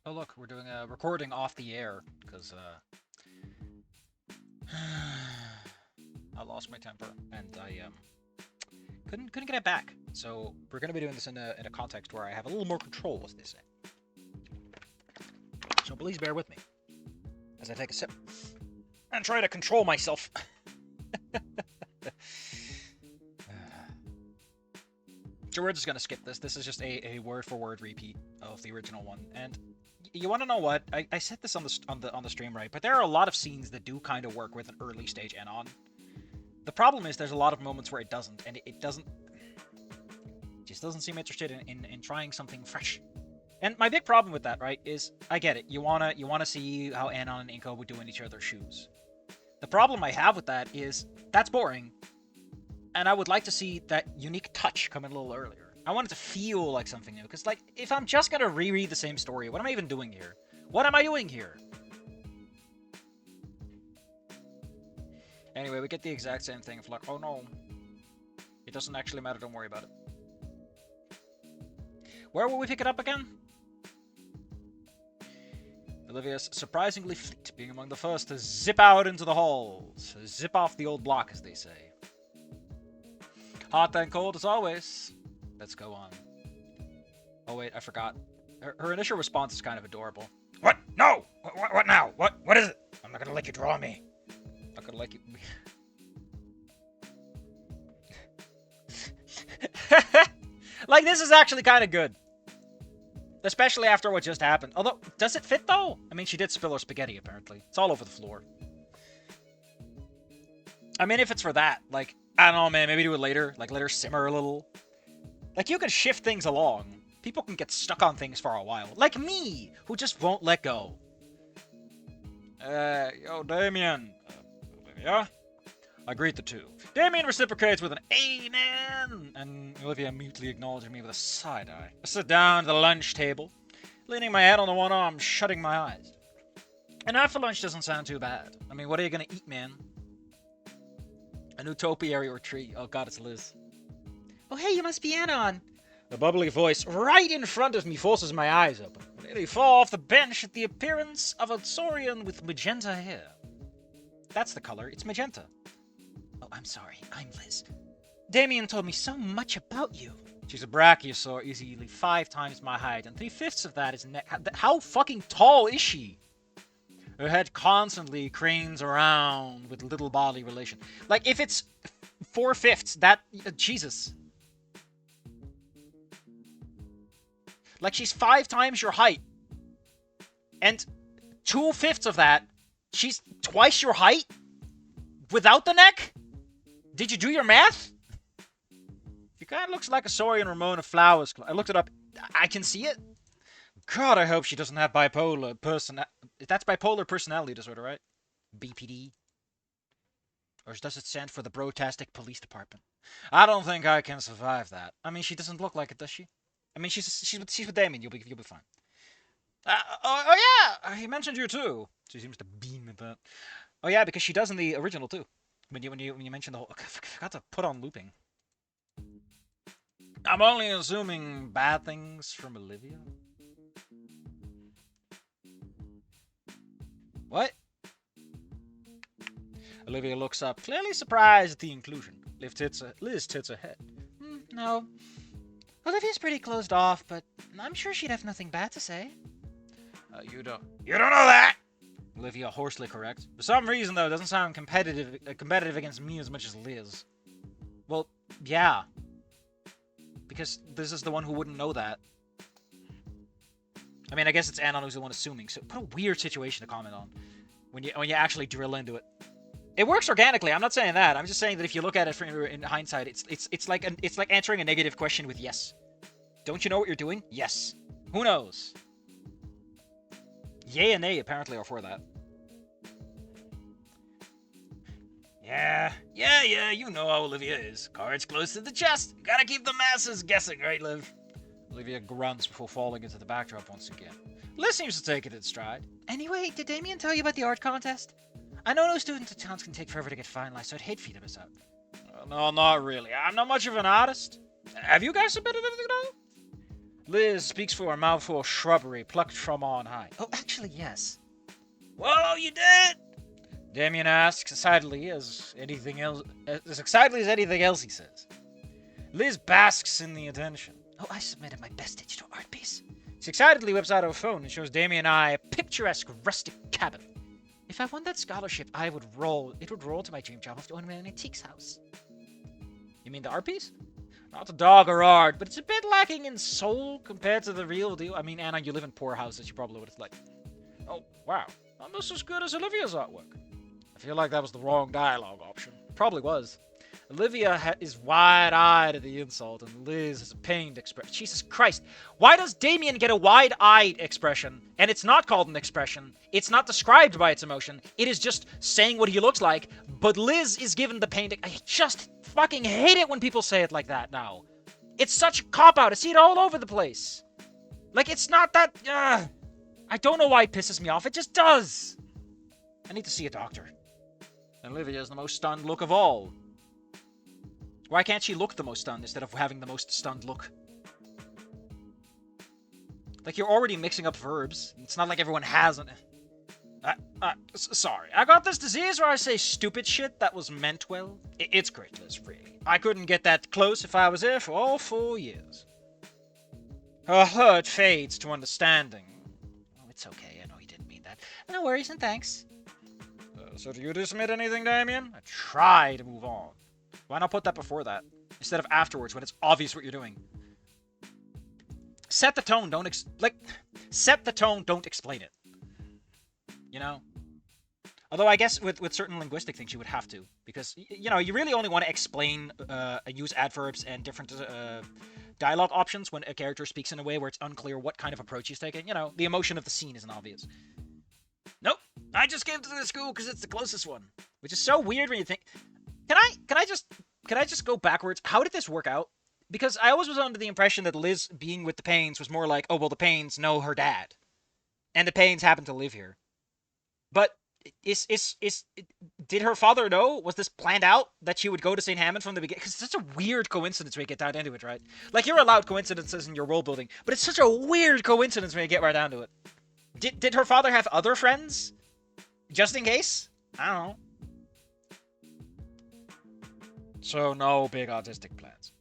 Oh look, we're doing a recording off the air because I lost my temper and I couldn't get it back. So we're gonna be doing this in a context where I have a little more control, as they say. So please bear with me as I take a sip and try to control myself. So we're just gonna skip this. This is just a word-for-word repeat of the original one. And you want to know what? I said this on the stream, right? But there are a lot of scenes that do kind of work with an early stage Anon. The problem is there's a lot of moments where it doesn't, and it just doesn't seem interested in trying something fresh. And my big problem with that, right, is I get it. You wanna see how Anon and Inko would do in each other's shoes. The problem I have with that is that's boring. And I would like to see that unique touch come in a little earlier. I want it to feel like something new. Because, like, if I'm just going to reread the same story, what am I even doing here? What am I doing here? Anyway, we get the exact same thing. Of like, oh no. It doesn't actually matter. Don't worry about it. Where will we pick it up again? Olivia's surprisingly fleet, being among the first to zip out into the halls. Zip off the old block, as they say. Hot and cold as always. Let's go on. Oh wait, I forgot. Her initial response is kind of adorable. What? No! What now? What is it? I'm not gonna let you draw me. I'm not gonna let you... Like, this is actually kind of good. Especially after what just happened. Although, does it fit though? I mean, she did spill her spaghetti, apparently. It's all over the floor. I mean, if it's for that, like... I don't know, man. Maybe do it later. Like, let her simmer a little. Like, you can shift things along. People can get stuck on things for a while. Like me, who just won't let go. Yo, Damien. Yeah? I greet the two. Damien reciprocates with an amen, and Olivia mutely acknowledges me with a side eye. I sit down at the lunch table, leaning my head on the one arm, shutting my eyes. And after lunch doesn't sound too bad. I mean, what are you gonna eat, man? An utopiary or tree. Oh god, it's Liz. Oh hey, you must be Anon. The bubbly voice right in front of me forces my eyes open. I nearly fall off the bench at the appearance of a saurian with magenta hair. That's the color, it's magenta. Oh, I'm sorry, I'm Liz. Damien told me so much about you. She's a brachiosaur, easily 5 times my height, and 3/5 of that is neck. How fucking tall is she? Her head constantly cranes around with little body relation. Like, if it's 4/5, that... Jesus. Like, she's 5 times your height. And 2/5 of that, she's twice your height? Without the neck? Did you do your math? She kind of looks like a Saurian Ramona Flowers. I looked it up. I can see it. God, I hope she doesn't have bipolar personality. That's bipolar personality disorder, right? BPD. Or does it stand for the Brotastic Police Department? I don't think I can survive that. I mean, she doesn't look like it, does she? I mean, she's with Damien. You'll be fine. Oh yeah, he mentioned you too. She seems to beam at that. Oh yeah, because she does in the original too. When you mentioned the whole, I forgot to put on looping. I'm only assuming bad things from Olivia. What? Olivia looks up, clearly surprised at the inclusion. Liz tits her head. No. Olivia's pretty closed off, but I'm sure she'd have nothing bad to say. You don't know that! Olivia hoarsely corrects. For some reason, though, it doesn't sound competitive against me as much as Liz. Well, yeah. Because this is the one who wouldn't know that. I mean, I guess it's Anon who's the one assuming, so what a weird situation to comment on when you actually drill into it. It works organically. I'm not saying that. I'm just saying that if you look at it in hindsight, it's like answering a negative question with yes. Don't you know what you're doing? Yes. Who knows? Yay and nay apparently are for that. Yeah, you know how Olivia is. Cards close to the chest. Gotta keep the masses guessing, right, Liv? Olivia grunts before falling into the backdrop once again. Liz seems to take it in stride. Anyway, did Damien tell you about the art contest? I know no student accounts can take forever to get finalized, so I'd hate for you to miss out. No, not really. I'm not much of an artist. Have you guys submitted anything at all? Liz speaks through a mouthful of shrubbery plucked from on high. Oh, actually, yes. Whoa, you did? Damien asks, excitedly as anything else, as excitedly as anything else he says. Liz basks in the attention. Oh, I submitted my best digital art piece. She excitedly whips out her phone and shows Damien and I a picturesque rustic cabin. If I won that scholarship, it would roll to my dream job of owning an antiques house. You mean the art piece? Not to dog or art, but it's a bit lacking in soul compared to the real deal. I mean, Anna, you live in poor houses, you probably know what it's like. Oh, wow. Almost as good as Olivia's artwork. I feel like that was the wrong dialogue option. Probably was. Olivia is wide-eyed at the insult, and Liz has a pained expression. Jesus Christ. Why does Damien get a wide-eyed expression, and it's not called an expression? It's not described by its emotion. It is just saying what he looks like, but Liz is given the pained... I just fucking hate it when people say it like that now. It's such a cop-out. I see it all over the place. Like, it's not that... I don't know why it pisses me off. It just does. I need to see a doctor. And Olivia has the most stunned look of all. Why can't she look the most stunned instead of having the most stunned look? Like, you're already mixing up verbs. It's not like everyone has an... sorry. I got this disease where I say stupid shit that was meant well. It's great, Liz, really. I couldn't get that close if I was here for all 4 years. Her hurt fades to understanding. Oh, it's okay. I know you didn't mean that. No worries and thanks. So do you submit anything, Damien? I try to move on. Why not put that before that? Instead of afterwards, when it's obvious what you're doing. Set the tone, set the tone, don't explain it. You know? Although I guess with certain linguistic things you would have to. Because, you know, you really only want to explain, use adverbs and different dialogue options when a character speaks in a way where it's unclear what kind of approach he's taking. You know, the emotion of the scene isn't obvious. Nope, I just came to the school because it's the closest one. Which is so weird when you think... Can I just go backwards? How did this work out? Because I always was under the impression that Liz being with the Paynes was more like, oh, well, the Paynes know her dad. And the Paynes happen to live here. But did her father know? Was this planned out that she would go to St. Hammond from the beginning? Because it's such a weird coincidence when you get down into it, right? Like, you're allowed coincidences in your world building, but it's such a weird coincidence when you get right down to it. Did her father have other friends? Just in case? I don't know. So no big artistic plans.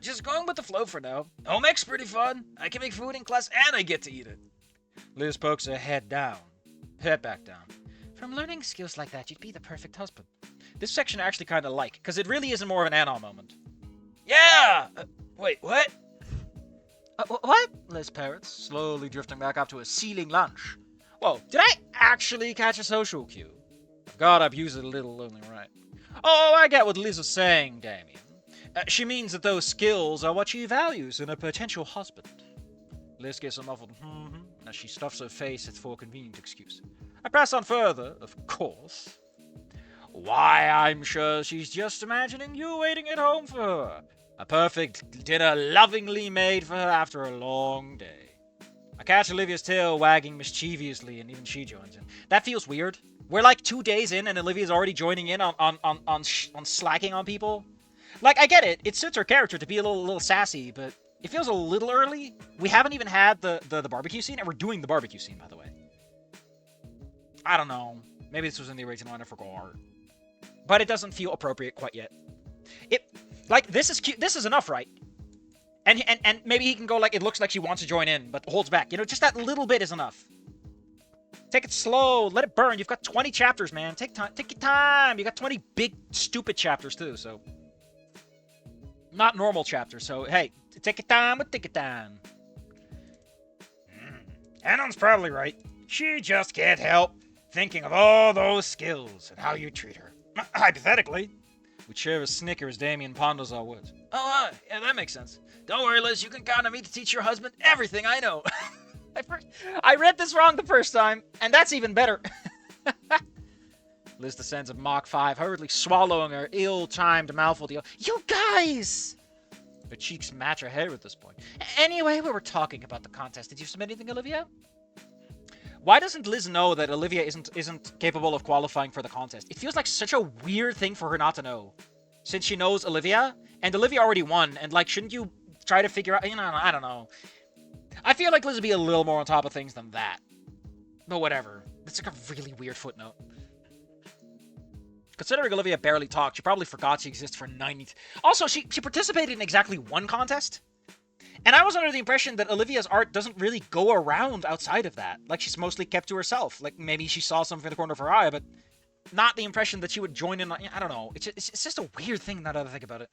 Just going with the flow for now. Home ec's pretty fun. I can make food in class and I get to eat it. Liz pokes her head back down. From learning skills like that, you'd be the perfect husband. This section I actually kind of like, because it really isn't more of an Anna moment. Yeah! Wait, what? What? Liz parrots, slowly drifting back up to a ceiling lunch. Whoa, did I actually catch a social cue? God, I've used it a little only right. Oh, I get what Liz is saying, Damien. She means that those skills are what she values in a potential husband. Liz gives a muffled as she stuffs her face for a convenient excuse. I press on further, of course. Why, I'm sure she's just imagining you waiting at home for her. A perfect dinner lovingly made for her after a long day. I catch Olivia's tail wagging mischievously, and even she joins in. That feels weird. We're like 2 days in, and Olivia's already joining in on slacking on people. Like, I get it. It suits her character to be a little sassy, but it feels a little early. We haven't even had the barbecue scene, and we're doing the barbecue scene, by the way. I don't know. Maybe this was in the original and I forgot. But it doesn't feel appropriate quite yet. This is cute. This is enough, right? And maybe he can go like, it looks like she wants to join in, but holds back. You know, just that little bit is enough. Take it slow. Let it burn. You've got 20 chapters, man. Take time. Take your time. You got 20 big, stupid chapters, too, so... Not normal chapters, so, hey, take your time, but take your time. Anon's probably right. She just can't help thinking of all those skills and how you treat her. Hypothetically. We share a snicker as Damien ponders our words. Oh, yeah, that makes sense. Don't worry, Liz. You can count on me to teach your husband everything I know. I read this wrong the first time, and that's even better. Liz descends at Mach 5, hurriedly swallowing her ill-timed mouthful deal. You guys! Her cheeks match her hair at this point. Anyway, we were talking about the contest. Did you submit anything, Olivia? Why doesn't Liz know that Olivia isn't capable of qualifying for the contest? It feels like such a weird thing for her not to know. Since she knows Olivia, and Olivia already won, and like, shouldn't you try to figure out, you know, I don't know. I feel like Liz would be a little more on top of things than that. But whatever. It's like a really weird footnote. Considering Olivia barely talked, she probably forgot she exists for 90... Also, she participated in exactly one contest. And I was under the impression that Olivia's art doesn't really go around outside of that. Like, she's mostly kept to herself. Like, maybe she saw something in the corner of her eye, but not the impression that she would join in... I don't know. It's just a weird thing now that I think about it.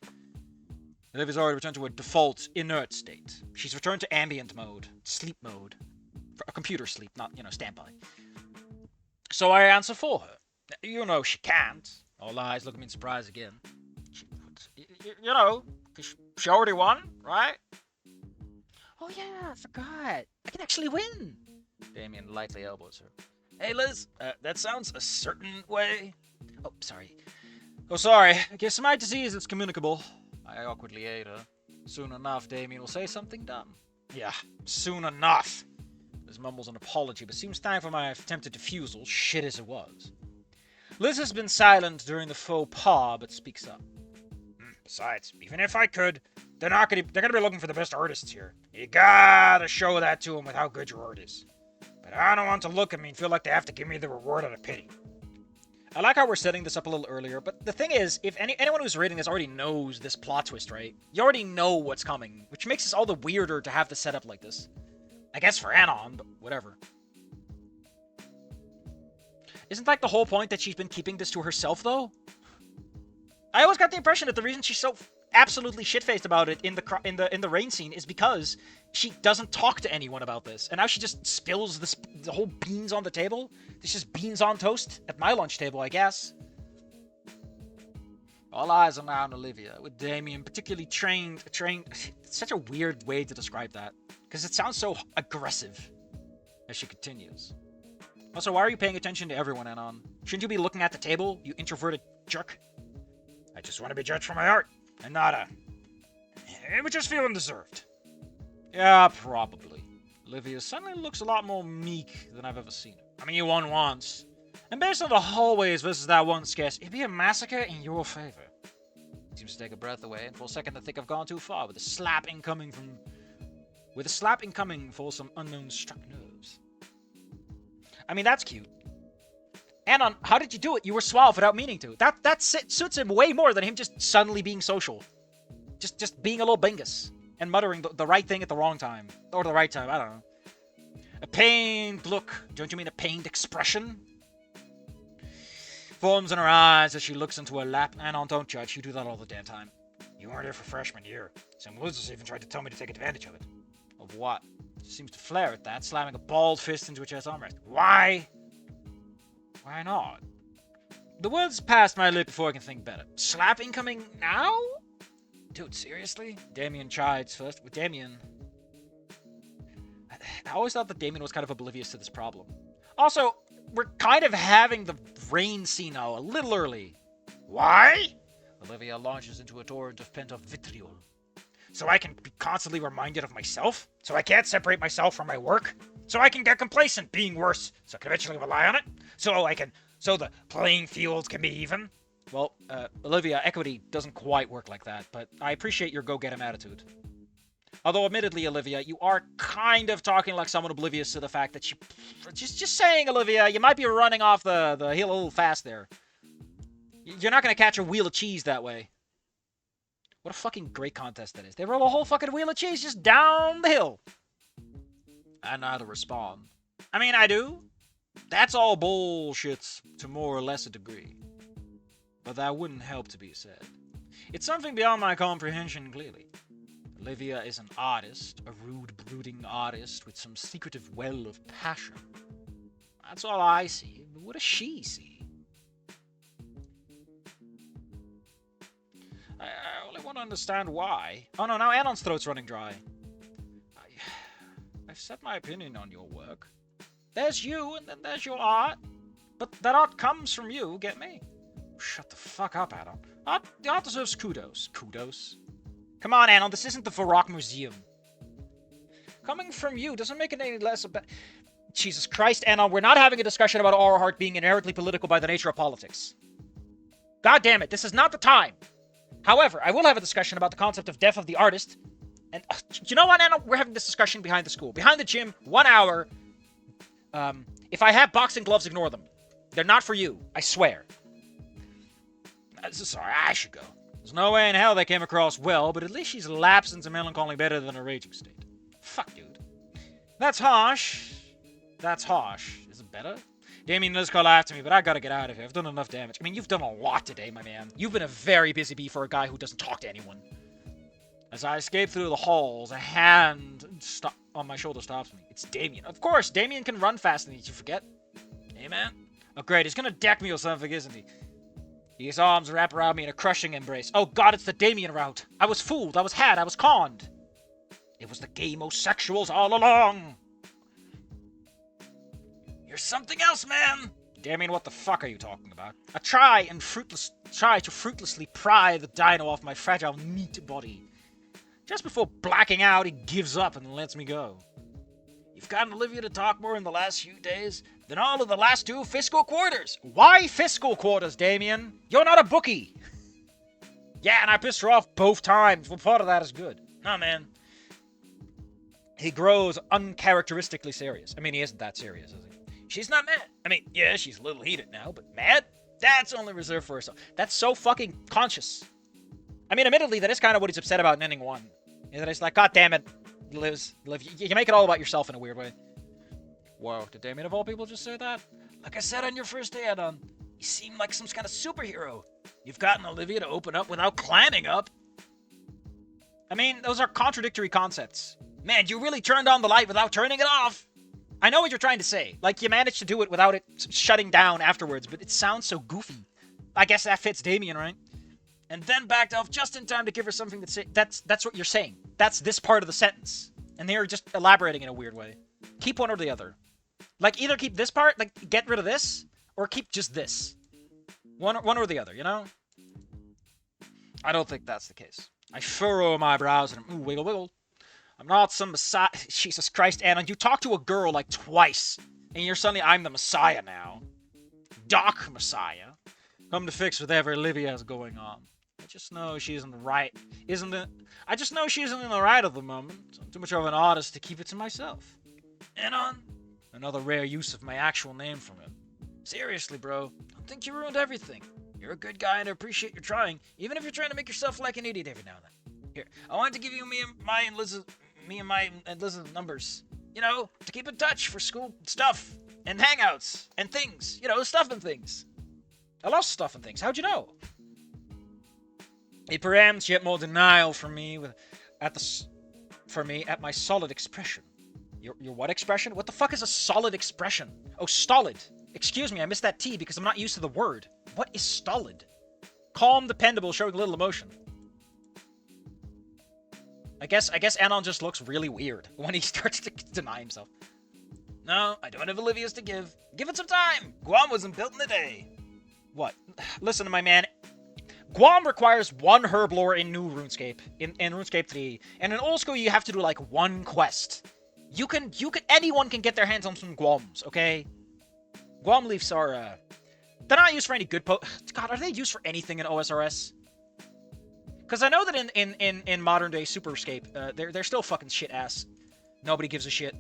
Olivia's already returned to a default, inert state. She's returned to ambient mode. Sleep mode. For a computer sleep, not, standby. So I answer for her. You know she can't. All eyes look at me in surprise again. She already won, right? Oh yeah, I forgot. I can actually win. Damien lightly elbows her. Hey Liz, that sounds a certain way. Oh, sorry. I guess my disease is communicable. I awkwardly aid her. Soon enough, Damien will say something dumb. Yeah, soon enough. Liz mumbles an apology, but seems thankful for my attempted defusal, shit as it was. Liz has been silent during the faux pas, but speaks up. Besides, even if I could, they're gonna be looking for the best artists here. You gotta show that to them with how good your art is. But I don't want to look at me and feel like they have to give me the reward out of pity. I like how we're setting this up a little earlier, but the thing is, if anyone who's reading this already knows this plot twist, right? You already know what's coming, which makes this all the weirder to have this set up like this. I guess for Anon, but whatever. Isn't like the whole point that she's been keeping this to herself, though? I always got the impression that the reason she's so absolutely shit-faced about it in the rain scene is because she doesn't talk to anyone about this, and now she just spills the whole beans on the table. It's just beans on toast at my lunch table, I guess. All eyes are now on Olivia, with Damien particularly trained. It's such a weird way to describe that, because it sounds so aggressive. As she continues. Also, why are you paying attention to everyone, Anon? Shouldn't you be looking at the table, you introverted jerk? I just want to be judged for my art, and not it would just feel undeserved. Yeah, probably. Olivia suddenly looks a lot more meek than I've ever seen her. I mean, you won once. And based on the hallways versus that one sketch, it'd be a massacre in your favor. Seems to take a breath away, and for a second I think I've gone too far with a slap incoming for some unknown struck nerves. I mean, that's cute. Anon, how did you do it? You were suave without meaning to. That suits him way more than him just suddenly being social. Just being a little bingus. And muttering the right thing at the wrong time. Or the right time, I don't know. A pained look. Don't you mean a pained expression? Forms in her eyes as she looks into her lap. Anon, don't judge. You do that all the damn time. You weren't here for freshman year. Some losers even tried to tell me to take advantage of it. Of what? She seems to flare at that, slamming a bald fist into her chest armrest. Why? Why not? The words passed my lip before I can think better. Slap incoming now? Dude, seriously? Damien chides first. With Damien... I always thought that Damien was kind of oblivious to this problem. Also, we're kind of having the rain scene now a little early. Why? Olivia launches into a torrent of pent-up vitriol. So I can be constantly reminded of myself? So I can't separate myself from my work? So I can get complacent being worse, so I can eventually rely on it? So the playing field can be even? Well, Olivia, equity doesn't quite work like that, but I appreciate your go-get-em attitude. Although, admittedly, Olivia, you are kind of talking like someone oblivious to the fact that you... Just saying, Olivia, you might be running off the hill a little fast there. You're not going to catch a wheel of cheese that way. What a fucking great contest that is. They roll a whole fucking wheel of cheese just down the hill. I neither respond. I mean, I do. That's all bullshit to more or less a degree. But that wouldn't help to be said. It's something beyond my comprehension, clearly. Olivia is an artist, a rude, brooding artist with some secretive well of passion. That's all I see. But what does she see? I only want to understand why. Oh no, now Anon's throat's running dry. I've said my opinion on your work. There's you, and then there's your art. But that art comes from you, get me? Shut the fuck up, Anon. The art deserves kudos. Kudos? Come on, Anon, this isn't the Varrock Museum. Coming from you doesn't make it any less about... Jesus Christ, Anon, we're not having a discussion about our art being inherently political by the nature of politics. God damn it, this is not the time. However, I will have a discussion about the concept of death of the artist And you know what, Anna? We're having this discussion behind the school. Behind the gym, 1 hour. If I have boxing gloves, ignore them. They're not for you. I swear. Sorry, I should go. There's no way in hell they came across well, but at least she's lapsed into melancholy better than a raging state. Fuck, dude. That's harsh. That's harsh. Is it better? Damien does call after me, but I gotta get out of here. I've done enough damage. I mean, you've done a lot today, my man. You've been a very busy bee for a guy who doesn't talk to anyone. As I escape through the halls, a hand on my shoulder stops me. It's Damien. Of course, Damien can run faster than you forget. Hey, man. Oh, great. He's gonna deck me or something, isn't he? His arms wrap around me in a crushing embrace. Oh, God, it's the Damien route. I was fooled. I was had. I was conned. It was the gay-mosexuals all along. You're something else, man. Damien, what the fuck are you talking about? I try to fruitlessly pry the dino off my fragile meat body. Just before blacking out, he gives up and lets me go. You've gotten Olivia to talk more in the last few days than all of the last 2 fiscal quarters. Why fiscal quarters, Damien? You're not a bookie. Yeah, and I pissed her off both times. Well, part of that is good. Nah, man. He grows uncharacteristically serious. I mean, he isn't that serious, is he? She's not mad. I mean, yeah, she's a little heated now, but mad? That's only reserved for herself. That's so fucking conscious. I mean, admittedly, that is kind of what he's upset about in ending 1. Is that it's like, God damn it, Liv, you make it all about yourself in a weird way. Whoa, did Damien of all people just say that? Like I said on your first day, Adon, you seem like some kind of superhero. You've gotten Olivia to open up without climbing up. I mean, those are contradictory concepts. Man, you really turned on the light without turning it off. I know what you're trying to say. Like, you managed to do it without it shutting down afterwards, but it sounds so goofy. I guess that fits Damien, right? And then backed off just in time to give her something to say. That's what you're saying. That's this part of the sentence. And they're just elaborating in a weird way. Keep one or the other. Like, either keep this part, like, get rid of this, or keep just this. One or the other, you know? I don't think that's the case. I furrow my brows and ooh, wiggle, wiggle. I'm not some messiah. Jesus Christ, Anna, you talked to a girl like twice, and you're suddenly, I'm the messiah now. Doc Messiah. Come to fix whatever Olivia has going on. I just know she isn't right. I just know she isn't in the right at the moment. I'm too much of an artist to keep it to myself. And on another rare use of my actual name from him. Seriously, bro. Don't think you ruined everything. You're a good guy and I appreciate your trying, even if you're trying to make yourself like an idiot every now and then. Here, I wanted to give you me and my and Liz's numbers. You know, to keep in touch for school stuff and hangouts and things. You know, stuff and things. I love stuff and things. How'd you know? It preempts yet more denial from me at my solid expression. Your what expression? What the fuck is a solid expression? Oh, stolid. Excuse me, I missed that T because I'm not used to the word. What is stolid? Calm, dependable, showing little emotion. I guess Anon just looks really weird when he starts to deny himself. No, I don't have Olivia's to give. Give it some time. Guam wasn't built in a day. What? Listen to my man. Guam requires 1 herb lore in new RuneScape, in RuneScape 3. And in old school, you have to do, like, 1 quest. Anyone can get their hands on some Guams, okay? Guam leaves are, they're not used for any good God, are they used for anything in OSRS? Because I know that in modern-day Superscape, they're still fucking shit-ass. Nobody gives a shit.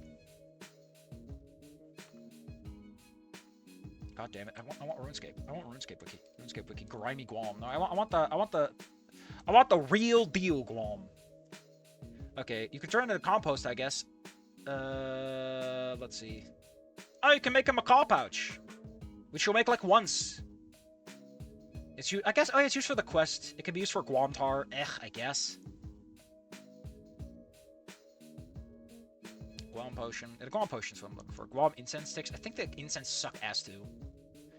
God damn it! I want RuneScape. I want RuneScape Wiki. RuneScape Wiki. Grimy Guam. No, I want the real deal Guam. Okay, you can turn into compost, I guess. Let's see. Oh, you can make him a call pouch, which you'll make like once. It's I guess. Oh, yeah, it's used for the quest. It can be used for Guam tar. I guess. Guam potion. The Guam potion's what I'm looking for. Guam incense sticks. I think the incense suck ass too.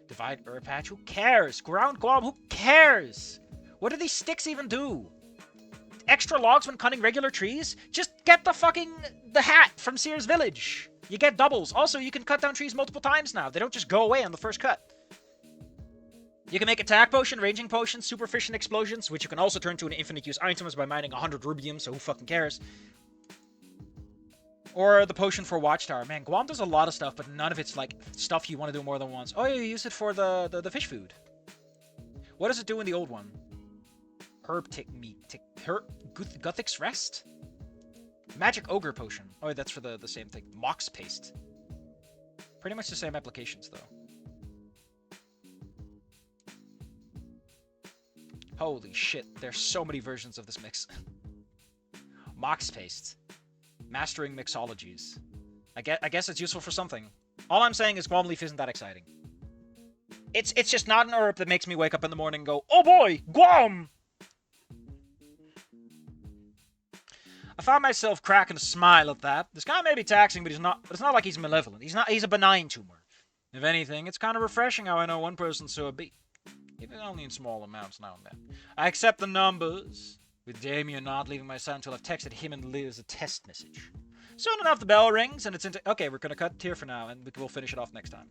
Divide herb patch. Who cares? Ground Guam. Who cares? What do these sticks even do? Extra logs when cutting regular trees? Just get the hat from Sears Village. You get doubles. Also, you can cut down trees multiple times now. They don't just go away on the first cut. You can make attack potion, ranging potion, super efficient explosions, which you can also turn to an infinite use items by mining 100 rubium, so who fucking cares? Or the potion for Watchtower. Man, Guam does a lot of stuff, but none of it's like stuff you want to do more than once. Oh, yeah, you use it for the fish food. What does it do in the old one? Herb tick meat. Guthix rest? Magic Ogre Potion. Oh, that's for the same thing. Mox Paste. Pretty much the same applications, though. Holy shit, there's so many versions of this mix. Mox Paste. Mastering mixologies. I guess it's useful for something. All I'm saying is Guam Leaf isn't that exciting. It's just not an herb that makes me wake up in the morning and go, oh boy, Guam! I found myself cracking a smile at that. This guy may be taxing, but it's not like he's malevolent. He's a benign tumor. If anything, it's kind of refreshing how I know one person's so obese. Even only in small amounts now and then. I accept the numbers, with Damien not leaving my side until I've texted him and Liz a test message. Soon enough the bell rings and it's into... Okay, we're gonna cut here for now and we'll finish it off next time.